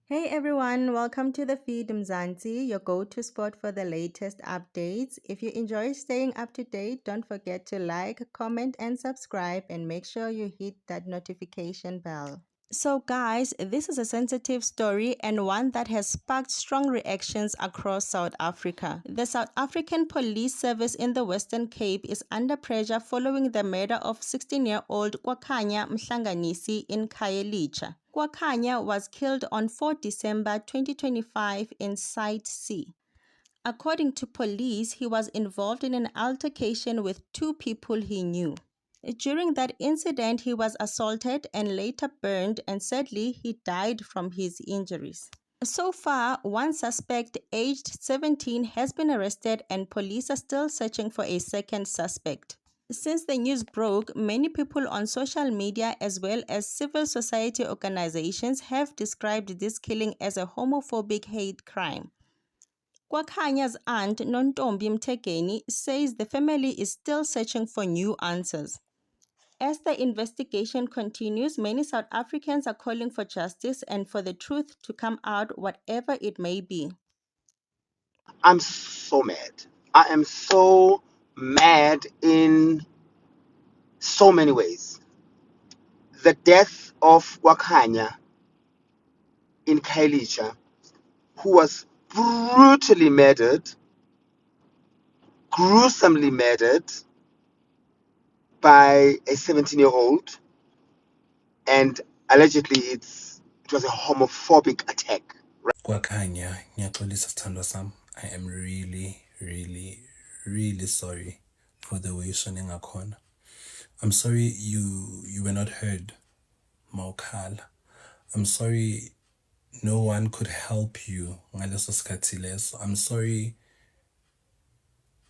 Hey everyone, welcome to the Feed Mzansi, your go-to spot for the latest updates. If you enjoy staying up to date, don't forget to like, comment, and subscribe, and make sure you hit that notification bell. So, guys, this is a sensitive story and one that has sparked strong reactions across South Africa. The South African Police Service in the Western Cape is under pressure following the murder of 16-year-old Kwakhanya Mhlanganisi in Khayelitsha. Kwakhanya was killed on 4 December 2025 in Site C. According to police, he was involved in an altercation with two people he knew. During that incident, he was assaulted and later burned, and sadly, he died from his injuries. So far, one suspect aged 17 has been arrested, and police are still searching for a second suspect. Since the news broke, many people on social media as well as civil society organizations have described this killing as a homophobic hate crime. Kwakhanya's aunt, Nontombi Mthegeni, says the family is still searching for new answers. As the investigation continues, many South Africans are calling for justice and for the truth to come out, whatever it may be. I'm so mad. I am so mad in so many ways. The death of Wakanya in Khayelitsha, who was brutally murdered, gruesomely murdered by a 17-year-old, and allegedly it was a homophobic attack. Kwakhanya, ngiyaxolisa sithandwa sam. I am really sorry for the way ushone ngakhona. I'm sorry you were not heard, Maukhala. I'm sorry no one could help you ngaleso sikhathi leso. I'm sorry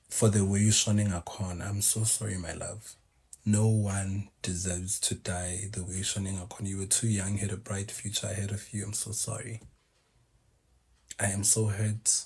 for the way ushone ngakhona. I'm so sorry, my love. No one deserves to die the way ushone ngakhona. You were too young, you had a bright future ahead of you. I'm so sorry. I am so hurt.